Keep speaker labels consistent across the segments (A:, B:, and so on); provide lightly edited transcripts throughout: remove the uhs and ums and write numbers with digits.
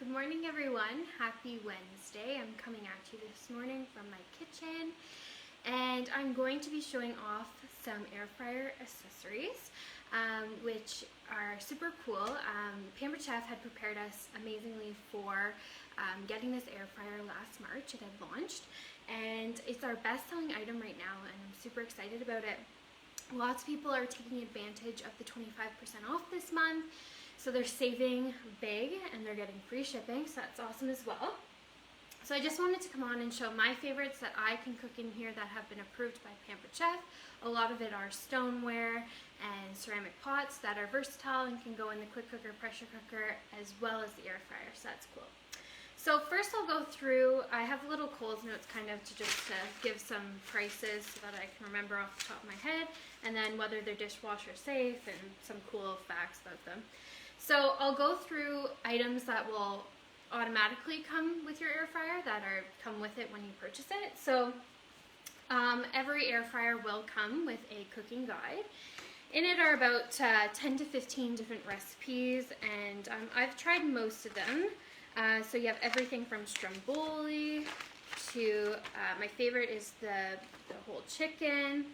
A: Good morning, everyone. Happy Wednesday. I'm coming at you this morning from my kitchen, and I'm going to be showing off some air fryer accessories, which are super cool. Pampered Chef had prepared us amazingly for getting this air fryer last March. It had launched, and it's our best-selling item right now, and I'm super excited about it. Lots of people are taking advantage of the 25% off this month. So they're saving big and they're getting free shipping, so that's awesome as well. So I just wanted to come on and show my favorites that I can cook in here that have been approved by Pampered Chef. A lot of it are stoneware and ceramic pots that are versatile and can go in the quick cooker, pressure cooker, as well as the air fryer, so that's cool. So first I'll go through, I have little Kohl's notes kind of to give some prices so that I can remember off the top of my head, and then whether they're dishwasher safe and some cool facts about them. So I'll go through items that will automatically come with your air fryer that come with it when you purchase it. So every air fryer will come with a cooking guide. In it are about 10 to 15 different recipes, and I've tried most of them. So you have everything from stromboli to my favorite is the whole chicken,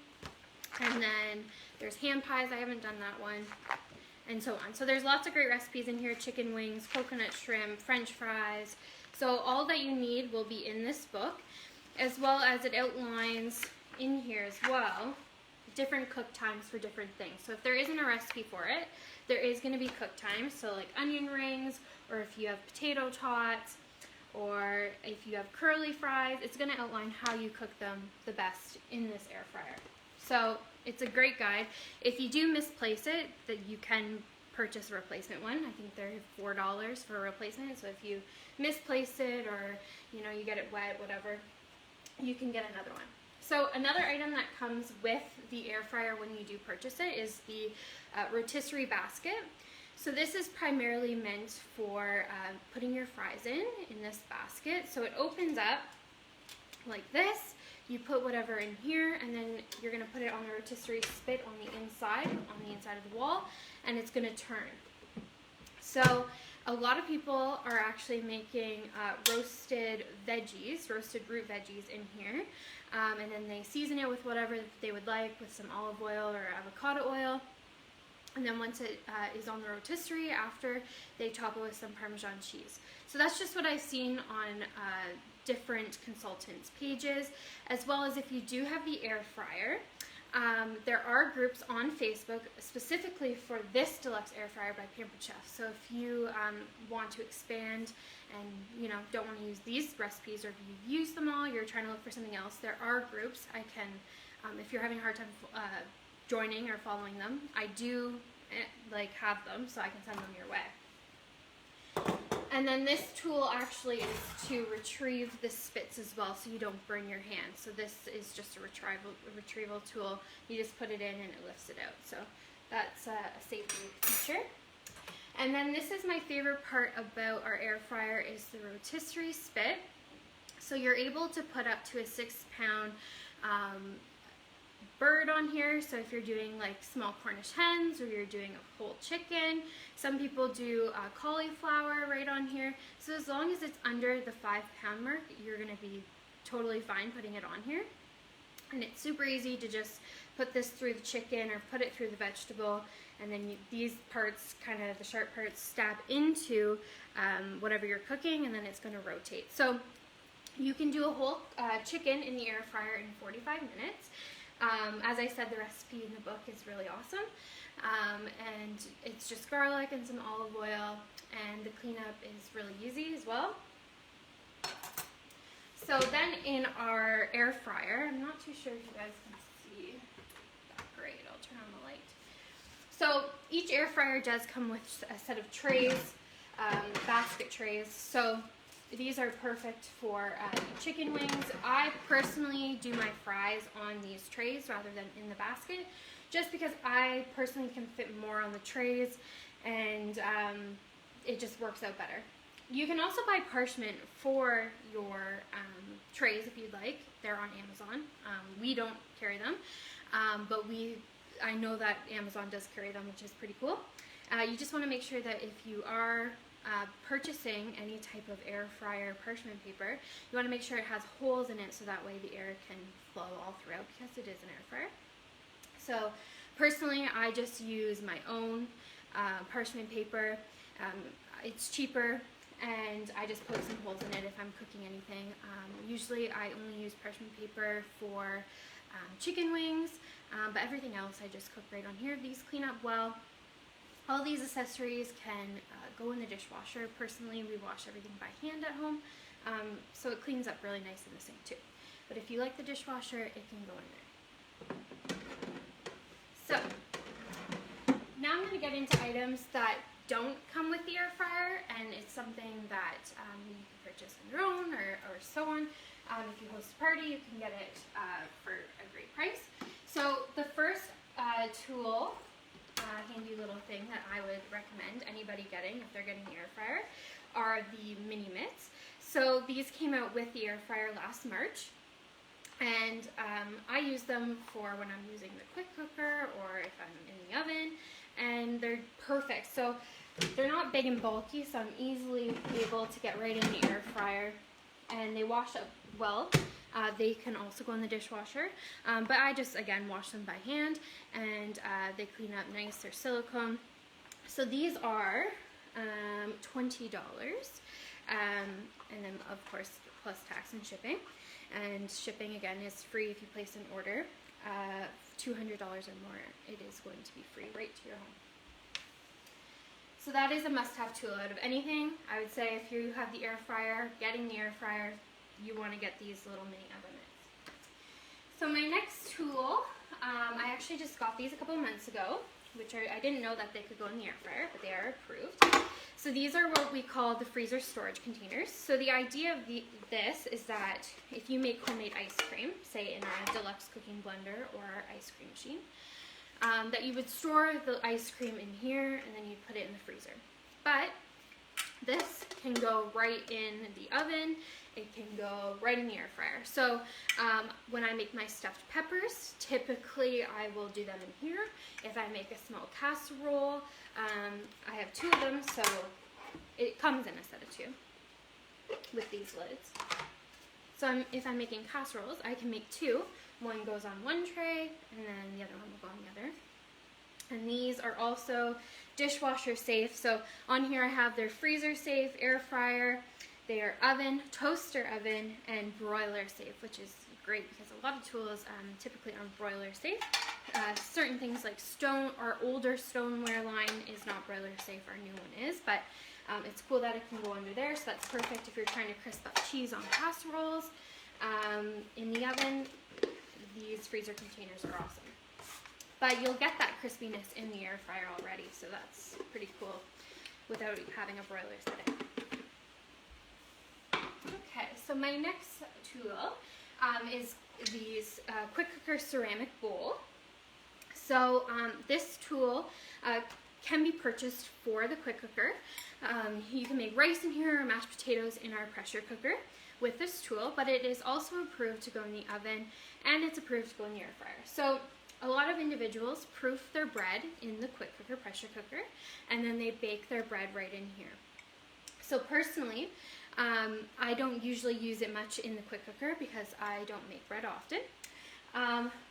A: and then there's ham pies. I haven't done that one. And so on. So there's lots of great recipes in here: chicken wings, coconut shrimp, French fries. So all that you need will be in this book, as well as it outlines in here as well different cook times for different things. So if there isn't a recipe for it, there is going to be cook times. So like onion rings, or if you have potato tots, or if you have curly fries, it's going to outline how you cook them the best in this air fryer. So it's a great guide. If you do misplace it, that you can purchase a replacement one. I think they're $4 for a replacement. So if you misplace it, or you get it wet, whatever, you can get another one. So another item that comes with the air fryer when you do purchase it is the rotisserie basket. So this is primarily meant for putting your fries in this basket. So it opens up like this. You put whatever in here, and then you're going to put it on the rotisserie spit on the inside of the wall, and it's going to turn. So a lot of people are actually making roasted root veggies in here, and then they season it with whatever they would like, with some olive oil or avocado oil. And then once it is on the rotisserie, after, they top it with some Parmesan cheese. So that's just what I've seen on different consultants' pages, as well as if you do have the air fryer. There are groups on Facebook specifically for this Deluxe air fryer by Pampered Chef. So if you want to expand and don't want to use these recipes, or if you've used them all, you're trying to look for something else, there are groups. I can, if you're having a hard time joining or following them, I do have them, so I can send them your way. And then this tool actually is to retrieve the spits as well, so you don't burn your hand. So this is just a retrieval tool. You just put it in and it lifts it out. So that's a safety feature. And then this is my favorite part about our air fryer, is the rotisserie spit. So you're able to put up to a 6-pound bird on here. So if you're doing like small Cornish hens, or you're doing a whole chicken, some people do cauliflower right on here. So as long as it's under the 5-pound mark, you're going to be totally fine putting it on here. And it's super easy to just put this through the chicken or put it through the vegetable, and then these parts, kind of the sharp parts, stab into whatever you're cooking, and then it's going to rotate. So you can do a whole chicken in the air fryer in 45 minutes. As I said, the recipe in the book is really awesome, and it's just garlic and some olive oil, and the cleanup is really easy as well. So then in our air fryer, I'm not too sure if you guys can see that great. I'll turn on the light. So each air fryer does come with a set of trays, basket trays. So these are perfect for chicken wings. I personally do my fries on these trays rather than in the basket, just because I personally can fit more on the trays, and it just works out better. You can also buy parchment for your trays if you'd like. They're on Amazon. We don't carry them, but I know that Amazon does carry them, which is pretty cool. You just want to make sure that if you are purchasing any type of air fryer parchment paper, you want to make sure it has holes in it so that way the air can flow all throughout, because it is an air fryer. So personally, I just use my own parchment paper. It's cheaper, and I just poke some holes in it if I'm cooking anything. Usually I only use parchment paper for chicken wings, but everything else I just cook right on here. These clean up well. All these accessories can go in the dishwasher. Personally, we wash everything by hand at home, so it cleans up really nice in the sink too. But if you like the dishwasher, it can go in there. So now I'm going to get into items that don't come with the air fryer, and it's something that you can purchase on your own or so on. If you host a party, you can get it for a great price. So the first tool, handy little thing that I would recommend anybody getting if they're getting the air fryer, are the mini mitts. So these came out with the air fryer last March, and I use them for when I'm using the quick cooker or if I'm in the oven, and they're perfect. So they're not big and bulky, so I'm easily able to get right in the air fryer, and they wash up well. They can also go in the dishwasher, but I just, again, wash them by hand, and they clean up nice. They're silicone. So these are $20, and then of course plus tax and shipping. And shipping, again, is free if you place an order. $200 or more, it is going to be free right to your home. So that is a must-have tool. Out of anything, I would say if you have the air fryer, getting the air fryer, you want to get these little mini oven mitts. So my next tool, I actually just got these a couple of months ago, which I didn't know that they could go in the air fryer, but they are approved. So these are what we call the freezer storage containers. So the idea of this is that if you make homemade ice cream, say in our Deluxe cooking blender or our ice cream machine, that you would store the ice cream in here and then you'd put it in the freezer. But this can go right in the oven. It can go right in the air fryer. So when I make my stuffed peppers, typically I will do them in here. If I make a small casserole, I have 2 of them, so it comes in a set of 2 with these lids. So if I'm making casseroles, I can make 2. One goes on one tray, and then the other one will go on the other. And these are also dishwasher safe. So on here I have their freezer safe, air fryer, they are oven, toaster oven, and broiler safe, which is great because a lot of tools typically aren't broiler safe. Certain things like our older stoneware line is not broiler safe, our new one is, but it's cool that it can go under there, so that's perfect if you're trying to crisp up cheese on casseroles. In the oven, these freezer containers are awesome. But you'll get that crispiness in the air fryer already, so that's pretty cool without having a broiler setting. Okay, so my next tool is these quick cooker ceramic bowl. So this tool can be purchased for the quick cooker. You can make rice in here or mashed potatoes in our pressure cooker with this tool, but it is also approved to go in the oven, and it's approved to go in the air fryer. So a lot of individuals proof their bread in the quick cooker, pressure cooker, and then they bake their bread right in here. So personally, I don't usually use it much in the quick cooker because I don't make bread often.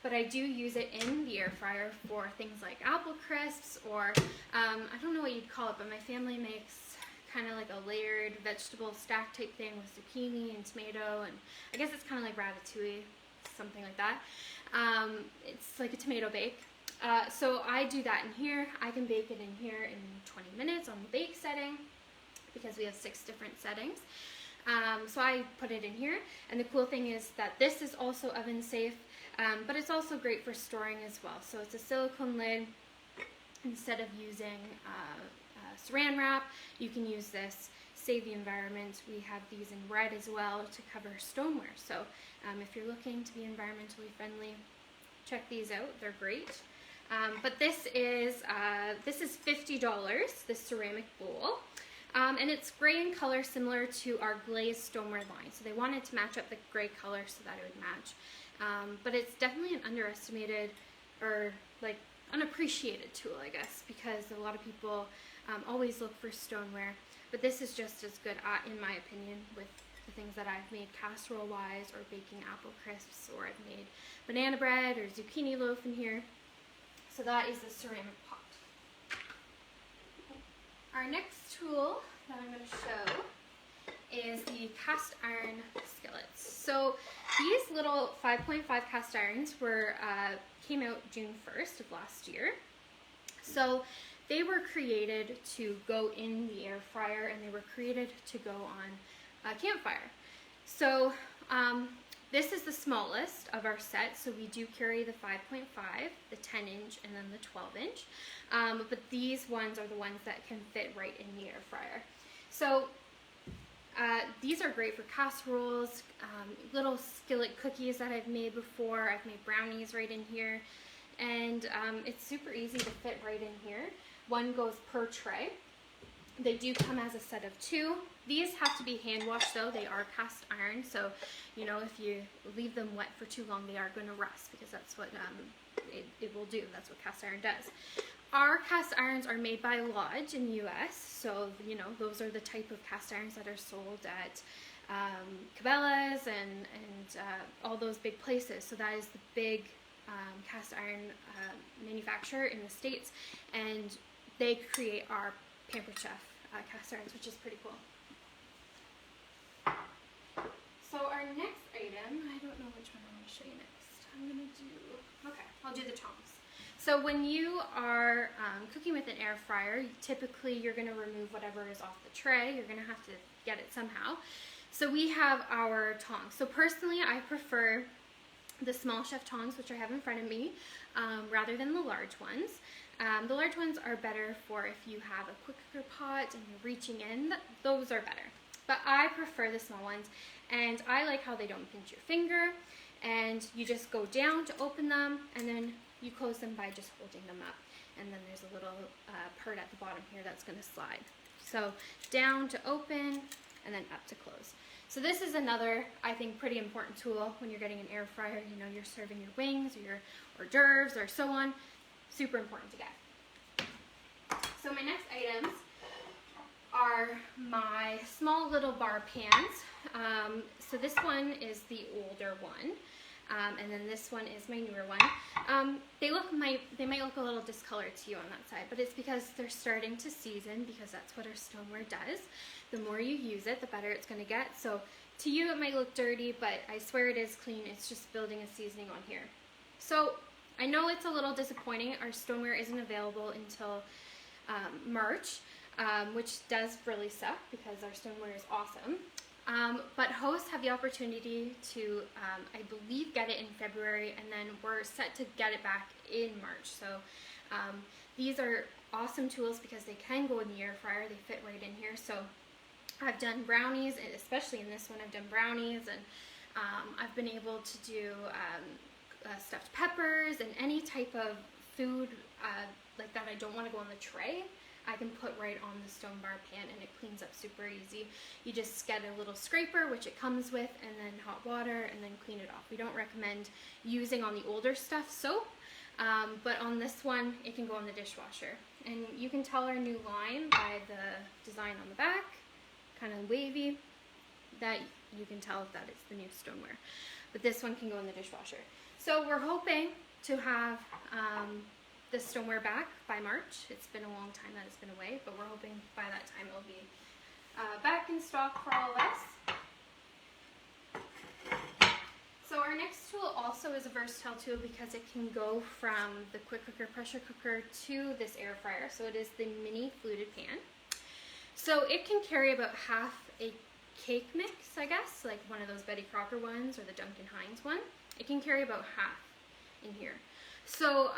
A: But I do use it in the air fryer for things like apple crisps, or I don't know what you'd call it, but my family makes kind of like a layered vegetable stack type thing with zucchini and tomato, and I guess it's kind of like ratatouille, something like that. It's like a tomato bake. So I do that in here. I can bake it in here in 20 minutes on the bake setting because we have 6 different settings. So I put it in here, and the cool thing is that this is also oven safe, but it's also great for storing as well. So it's a silicone lid. Instead of using saran wrap, you can use this. Save the environment. We have these in red as well to cover stoneware. So if you're looking to be environmentally friendly, check these out. They're great. But this is $50, this ceramic bowl. And it's gray in color, similar to our glazed stoneware line. So they wanted to match up the gray color so that it would match. But it's definitely an underestimated or like unappreciated tool, I guess, because a lot of people always look for stoneware. but this is just as good, in my opinion, with the things that I've made casserole-wise or baking apple crisps, or I've made banana bread or zucchini loaf in here. So that is the ceramic pot. Our next tool that I'm going to show is the cast iron skillets. So these little 5.5 cast irons came out June 1st of last year. So they were created to go in the air fryer, and they were created to go on a campfire. So this is the smallest of our set. So we do carry the 5.5, the 10 inch, and then the 12 inch. But these ones are the ones that can fit right in the air fryer. So these are great for casseroles, little skillet cookies that I've made before. I've made brownies right in here, and it's super easy to fit right in here. One goes per tray. They do come as a set of 2. These have to be hand washed though. They are cast iron, so you know, if you leave them wet for too long, they are going to rust, because that's what it will do. That's what cast iron does. Our cast irons are made by Lodge in the US, so you know, those are the type of cast irons that are sold at Cabela's and all those big places. So that is the big cast iron manufacturer in the States, and they create our Pampered Chef cast irons, which is pretty cool. So our next item, I don't know which one I'm going to show you next. I'll do the tongs. So when you are cooking with an air fryer, typically you're going to remove whatever is off the tray. You're going to have to get it somehow. So we have our tongs. So personally, I prefer the small chef tongs, which I have in front of me, rather than the large ones. The large ones are better for if you have a quick cooker pot and you're reaching in. Those are better. But I prefer the small ones, and I like how they don't pinch your finger, and you just go down to open them, and then you close them by just holding them up. And then there's a little part at the bottom here that's going to slide. So down to open, and then up to close. So this is another, I think, pretty important tool when you're getting an air fryer. You know, you're serving your wings or your hors d'oeuvres or so on. Super important to get. So my next items are my small little bar pans. So this one is the older one, and then this one is my newer one. They might look a little discolored to you on that side, but it's because they're starting to season, because that's what our stoneware does. The more you use it, the better it's going to get. So to you it might look dirty, but I swear it is clean. It's just building a seasoning on here. So I know it's a little disappointing. Our stoneware isn't available until March, which does really suck, because our stoneware is awesome. But hosts have the opportunity to, I believe, get it in February, and then we're set to get it back in March. So these are awesome tools because they can go in the air fryer. They fit right in here. So I've done brownies, and especially in this one, I've done brownies, and I've been able to do stuffed peppers and any type of food like that I don't want to go on the tray. I can put right on the stone bar pan, and it cleans up super easy. You just get a little scraper, which it comes with, and then hot water, and then clean it off. We don't recommend using on the older stuff soap, but on this one, it can go in the dishwasher. And you can tell our new line by the design on the back, kind of wavy, that you can tell that it's the new stoneware. But this one can go in the dishwasher. So we're hoping to have the stoneware back by March. It's been a long time that it's been away, but we're hoping by that time it'll be back in stock for all of us. So our next tool also is a versatile tool because it can go from the quick cooker, pressure cooker to this air fryer. So it is the mini fluted pan. So it can carry about half a cake mix, I guess, like one of those Betty Crocker ones or the Duncan Hines one. It can carry about half in here. So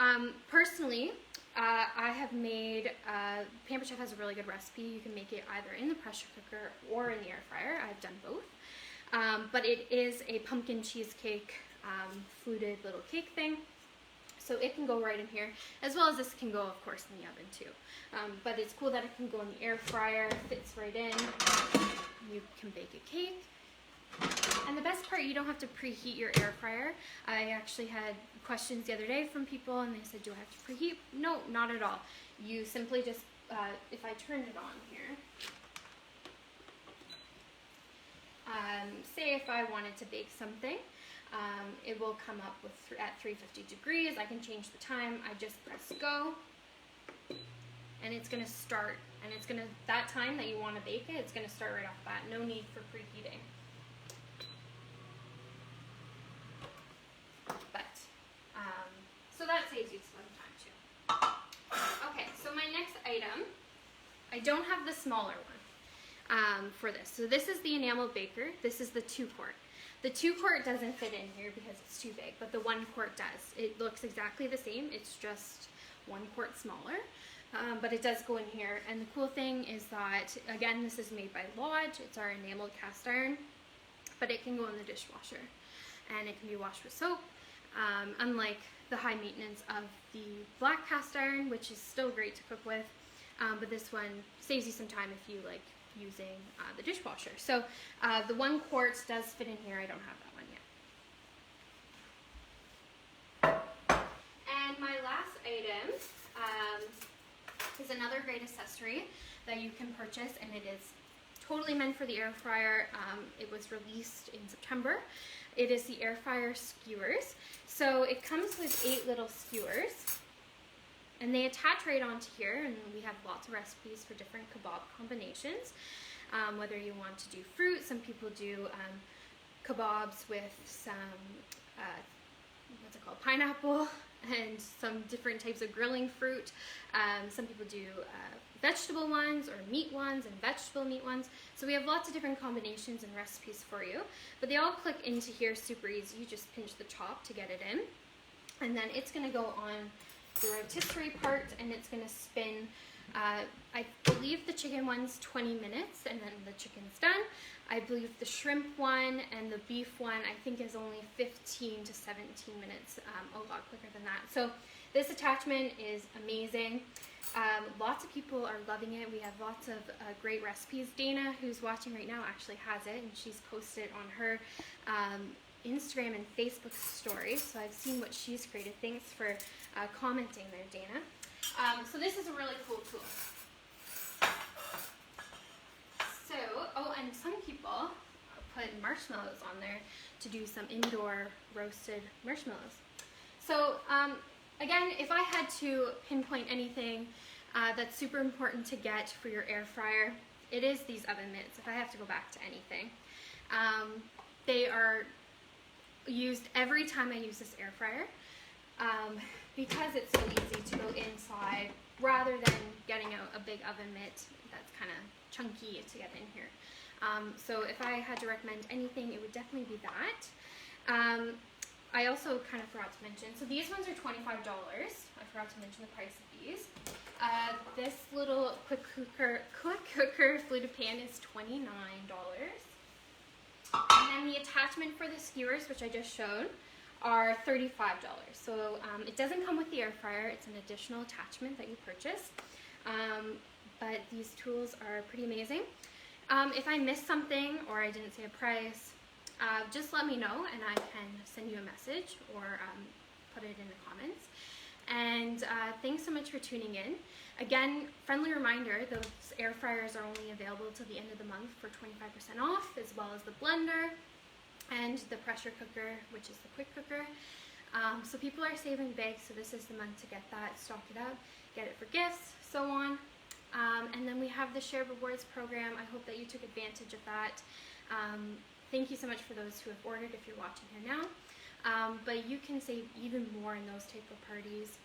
A: personally, I have made, Pampered Chef has a really good recipe. You can make it either in the pressure cooker or in the air fryer. I've done both. But it is a pumpkin cheesecake fluted little cake thing. So it can go right in here, as well as this can go, of course, in the oven too. But it's cool that it can go in the air fryer, fits right in. You can bake a cake. And the best part, you don't have to preheat your air fryer. I actually had questions the other day from people, and they said, do I have to preheat? No, not at all. You simply just, if I turn it on here, if I wanted to bake something, it will come up with at 350 degrees. I can change the time. I just press go, and it's going to start. And it's going to, that time that you want to bake it, it's going to start right off the bat. No need for preheating. But, so that saves you some time too. Okay, so my next item, I don't have the smaller one for this. So this is the Enamel Baker. This is the 2-quart. The 2-quart doesn't fit in here because it's too big, but the 1-quart does. It looks exactly the same. It's just 1 quart smaller. But it does go in here, and the cool thing is that, again, this is made by Lodge. It's our enameled cast iron, but it can go in the dishwasher, and it can be washed with soap, unlike the high maintenance of the black cast iron, which is still great to cook with, but this one saves you some time if you like using the dishwasher. So the 1 quart does fit in here. I don't have that one yet. And my last item is another great accessory that you can purchase, and it is totally meant for the air fryer. It was released in September. It is the air fryer skewers. So it comes with 8 little skewers, and they attach right onto here, and we have lots of recipes for different kebab combinations. Whether you want to do fruit, some people do kebabs with some, what's it called, pineapple, and some different types of grilling fruit. Some people do vegetable ones or meat ones and vegetable meat ones. So we have lots of different combinations and recipes for you. But they all click into here super easy. You just pinch the top to get it in. And then it's going to go on the rotisserie part, and it's going to spin. I believe the chicken one's 20 minutes and then the chicken's done. I believe the shrimp one and the beef one I think is only 15 to 17 minutes, a lot quicker than that. So this attachment is amazing. Lots of people are loving it. We have lots of great recipes. Dana, who's watching right now, actually has it, and she's posted on her Instagram and Facebook stories. So I've seen what she's created. Thanks for commenting there, Dana. So this is a really cool tool. So, oh, and some people put marshmallows on there to do some indoor roasted marshmallows. So, again, if I had to pinpoint anything that's super important to get for your air fryer, it is these oven mitts, if I have to go back to anything. They are used every time I use this air fryer. Because it's so easy to go inside rather than getting a big oven mitt that's kind of chunky to get in here. So if I had to recommend anything, it would definitely be that. I also kind of forgot to mention, so these ones are $25. I forgot to mention the price of these. This little quick cooker fluted pan is $29. And then the attachment for the skewers, which I just showed, are $35. So it doesn't come with the air fryer. It's an additional attachment that you purchase. But these tools are pretty amazing. If I missed something or I didn't say a price, just let me know and I can send you a message or put it in the comments. And thanks so much for tuning in. Again, friendly reminder, those air fryers are only available till the end of the month for 25% off, as well as the blender and the pressure cooker, which is the quick cooker. So people are saving big, so this is the month to get that, stock it up, get it for gifts, so on. And then we have the Share Rewards program. I hope that you took advantage of that. Thank you so much for those who have ordered if you're watching here now. But you can save even more in those type of parties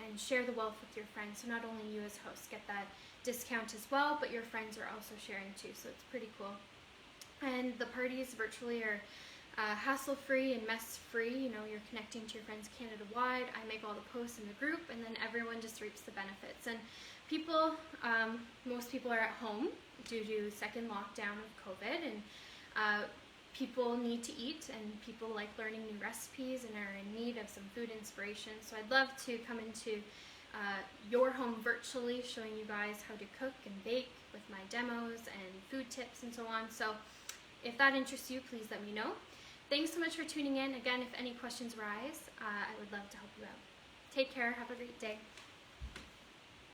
A: and share the wealth with your friends. So not only you as hosts get that discount as well, but your friends are also sharing too, so it's pretty cool. And the parties virtually are hassle-free and mess-free. You know, you're connecting to your friends Canada-wide. I make all the posts in the group, and then everyone just reaps the benefits. And people, most people are at home due to second lockdown of COVID, and people need to eat, and people like learning new recipes and are in need of some food inspiration. So I'd love to come into your home virtually, showing you guys how to cook and bake with my demos and food tips and so on. So if that interests you, please let me know. Thanks so much for tuning in. Again, if any questions arise, I would love to help you out. Take care. Have a great day.